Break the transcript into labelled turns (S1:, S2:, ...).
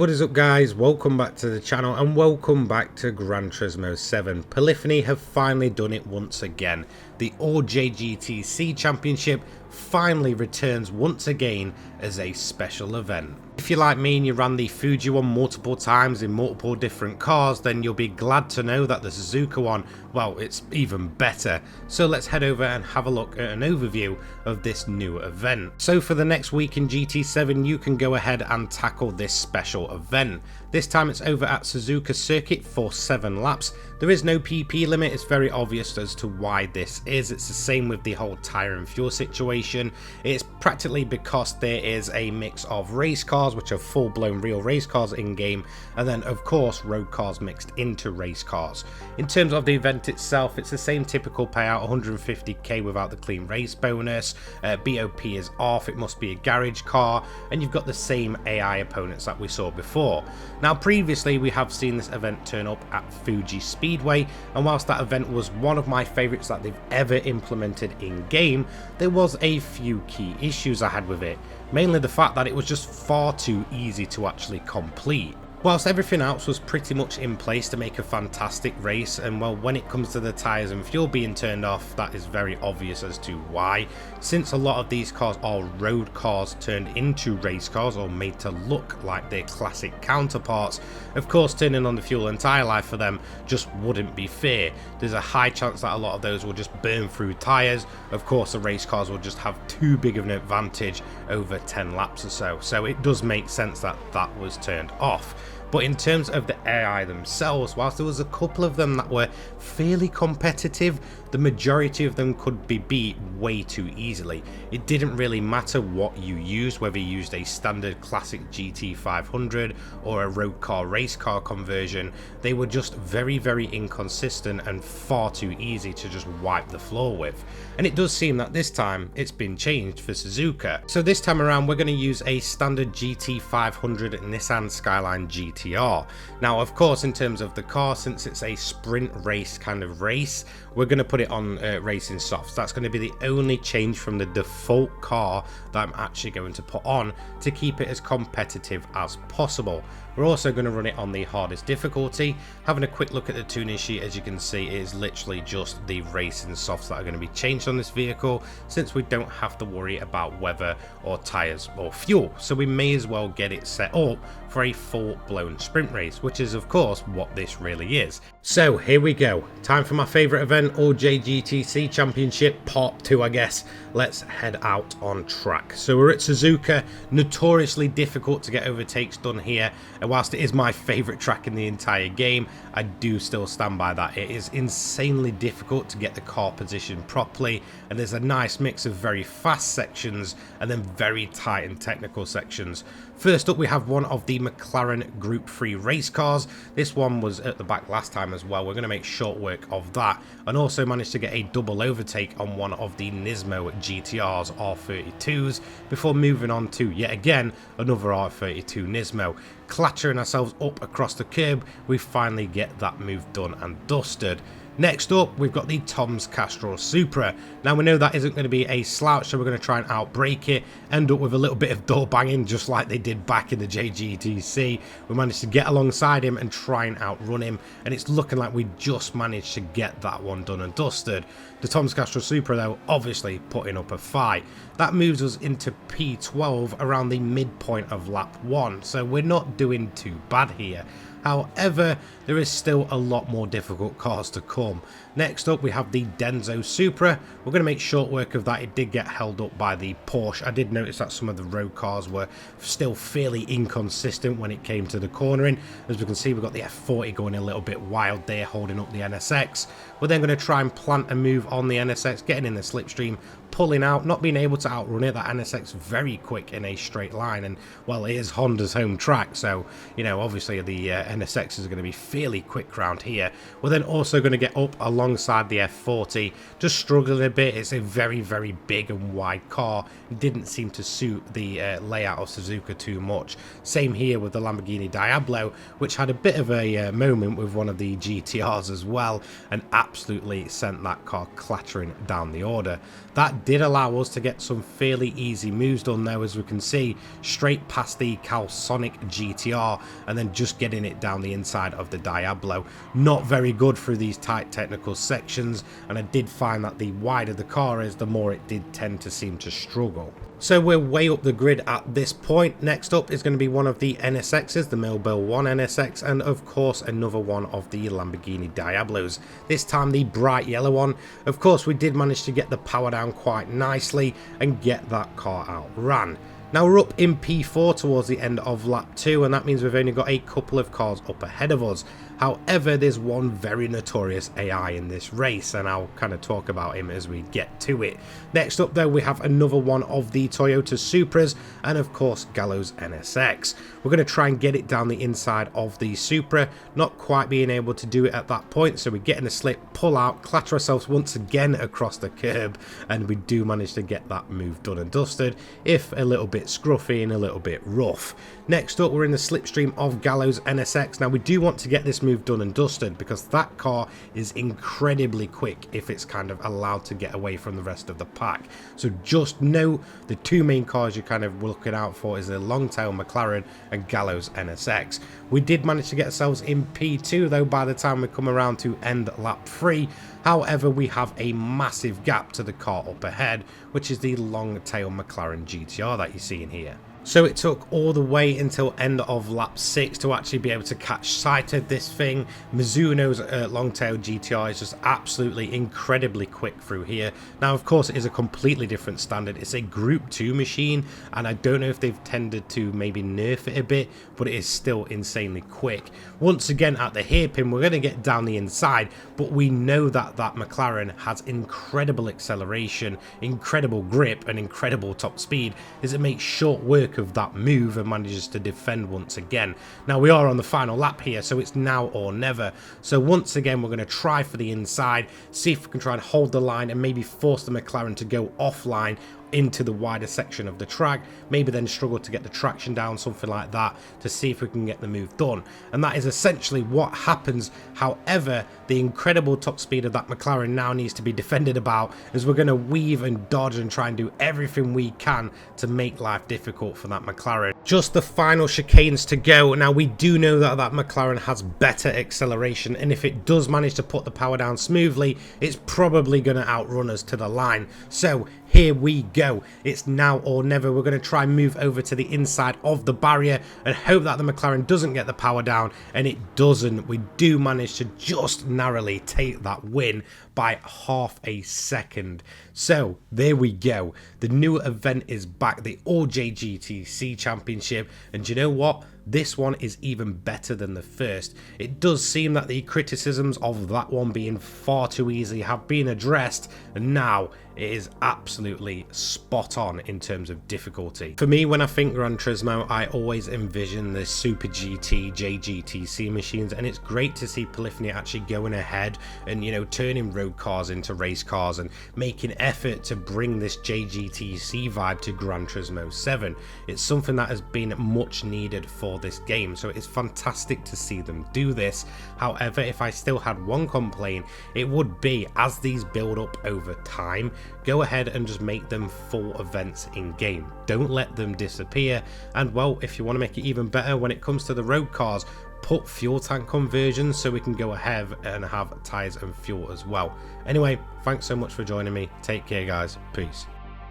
S1: What is up guys, welcome back to the channel and welcome back to Gran Turismo 7. Polyphony have finally done it once again. The All JGTC Championship finally returns once again as a special event. If you're like me and you ran the Fuji one multiple times in multiple different cars, then you'll be glad to know that the Suzuka one, well, it's even better. So let's head over and have a look at an overview of this new event. So for the next week in GT7, you can go ahead and tackle this special event. This time it's over at Suzuka Circuit for 7 laps. There is no PP limit. It's very obvious as to why this is. It's the same with the whole tyre and fuel situation. It's practically because there is a mix of race cars, which are full-blown real race cars in game, and then of course road cars mixed into race cars. In terms of the event itself, it's the same typical payout, 150k without the clean race bonus. BOP is off, it must be a garage car, and you've got the same AI opponents that we saw before. Now previously we have seen this event turn up at Fuji Speedway, and whilst that event was one of my favourites that they've ever implemented in game, there was a few key issues I had with it. Mainly the fact that it was just far too easy to actually complete. Whilst everything else was pretty much in place to make a fantastic race, and well, when it comes to the tyres and fuel being turned off, that is very obvious as to why. Since a lot of these cars are road cars turned into race cars or made to look like their classic counterparts, of course turning on the fuel and tyre life for them just wouldn't be fair. There's a high chance that a lot of those will just burn through tyres. Of course the race cars will just have too big of an advantage over 10 laps or so. So it does make sense that that was turned off. But in terms of the AI themselves, whilst there was a couple of them that were fairly competitive, the majority of them could be beat way too easily. It didn't really matter what you used, whether you used a standard classic GT500 or a road car race car conversion. They were just very inconsistent and far too easy to just wipe the floor with. And it does seem that this time it's been changed for Suzuka. So this time around we're going to use a standard GT500 Nissan Skyline GTR. Now of course in terms of the car, since it's a sprint race kind of race, we're going to put it on racing softs. That's going to be the only change from the default car that I'm actually going to put on to keep it as competitive as possible. We're also going to run it on the hardest difficulty. Having a quick look at the tuning sheet, as you can see, it is literally just the racing softs that are going to be changed on this vehicle, since we don't have to worry about weather or tyres or fuel. So we may as well get it set up for a full-blown sprint race, which is of course what this really is. So here we go. Time for my favourite event, All JGTC Championship Part 2, I guess. Let's head out on track. So we're at Suzuka, notoriously difficult to get overtakes done here. And whilst it is my favourite track in the entire game, I do still stand by that. It is insanely difficult to get the car positioned properly, and there's a nice mix of very fast sections and then very tight and technical sections. First up we have one of the McLaren Group 3 race cars. This one was at the back last time as well. We're going to make short work of that, and also managed to get a double overtake on one of the Nismo GTRs R32s before moving on to yet again another R32 Nismo. Clattering ourselves up across the curb, we finally get that move done and dusted. Next up, we've got the Tom's Castrol Supra. Now we know that isn't going to be a slouch, so we're going to try and outbrake it, end up with a little bit of door banging just like they did back in the JGTC. We managed to get alongside him and try and outrun him, and it's looking like we just managed to get that one done and dusted. The Tom's Castrol Supra though, obviously putting up a fight. That moves us into P12 around the midpoint of lap 1, so we're not doing too bad here. However, there is still a lot more difficult cars to come. Next up we have the Denso Supra. We're going to make short work of that. It did get held up by the Porsche. I did notice that some of the road cars were still fairly inconsistent when it came to the cornering. As we can see, we've got the F40 going a little bit wild there, holding up the NSX. We're then going to try and plant a move on the NSX, getting in the slipstream, pulling out, not being able to outrun it. That NSX very quick in a straight line, and well, it is Honda's home track, so you know obviously the NSXs are going to be fairly quick round here. We're then also going to get up alongside the F40, just struggling a bit. It's a very big and wide car. It didn't seem to suit the layout of Suzuka too much. Same here with the Lamborghini Diablo, which had a bit of a moment with one of the GTRs as well, and absolutely sent that car clattering down the order. That that did allow us to get some fairly easy moves done there, as we can see, straight past the Calsonic GTR and then just getting it down the inside of the Diablo. Not very good through these tight technical sections, and I did find that the wider the car is, the more it did tend to seem to struggle. So we're way up the grid at this point. Next up is going to be one of the NSXs, the Melbourne 1 NSX, and of course another one of the Lamborghini Diablos. This time the bright yellow one. Of course we did manage to get the power down quite nicely and get that car outran. Now we're up in P4 towards the end of lap 2, and that means we've only got a couple of cars up ahead of us. However, there's one very notorious AI in this race, and I'll kind of talk about him as we get to it. Next up though, we have another one of the Toyota Supras, and of course Gallows NSX. We're going to try and get it down the inside of the Supra, not quite being able to do it at that point, so we get in a slip, pull out, clatter ourselves once again across the curb, and we do manage to get that move done and dusted, if a little bit scruffy and a little bit rough. Next up, we're in the slipstream of Gallows NSX. Now we do want to get this move done and dusted because that car is incredibly quick if it's kind of allowed to get away from the rest of the pack. So just know the two main cars you're kind of looking out for is the Longtail McLaren and Gallows NSX. We did manage to get ourselves in P2 though by the time we come around to end lap 3. However, we have a massive gap to the car up ahead, which is the Longtail McLaren GTR that you see in here. So it took all the way until end of lap 6 to actually be able to catch sight of this thing. Mizuno's Longtail GTR is just absolutely incredibly quick through here. Now of course it is a completely different standard. It's a Group 2 machine, and I don't know if they've tended to maybe nerf it a bit, but it is still insanely quick. Once again at the hairpin, we're going to get down the inside, but we know that that McLaren has incredible acceleration, incredible grip and incredible top speed, as it makes short work of that move and manages to defend once again. Now we are on the final lap here, so it's now or never. So once again we're going to try for the inside, see if we can try and hold the line and maybe force the McLaren to go offline into the wider section of the track, maybe then struggle to get the traction down, something like that, to see if we can get the move done. And that is essentially what happens. However, the incredible top speed of that McLaren now needs to be defended about, as we're going to weave and dodge and try and do everything we can to make life difficult for that McLaren. Just the final chicanes to go. Now we do know that that McLaren has better acceleration, and if it does manage to put the power down smoothly, it's probably going to outrun us to the line. So here we go. It's now or never. We're going to try and move over to the inside of the barrier and hope that the McLaren doesn't get the power down, and it doesn't. We do manage to just narrowly take that win by half a second. So there we go. The new event is back, the OJGTC Championship, and you know what? This one is even better than the first. It does seem that the criticisms of that one being far too easy have been addressed, and now it is absolutely spot on in terms of difficulty. For me, when I think Gran Turismo, I always envision the Super GT, JGTC machines, and it's great to see Polyphony actually going ahead and, you know, turning road cars into race cars and making effort to bring this JGTC vibe to Gran Turismo 7. It's something that has been much needed for this game, so it's fantastic to see them do this. However, if I still had one complaint, it would be, as these build up over time, go ahead and just make them full events in game. Don't let them disappear. And well, if you want to make it even better when it comes to the road cars, put fuel tank conversions so we can go ahead and have tires and fuel as well. Anyway, thanks so much for joining me. Take care guys. Peace.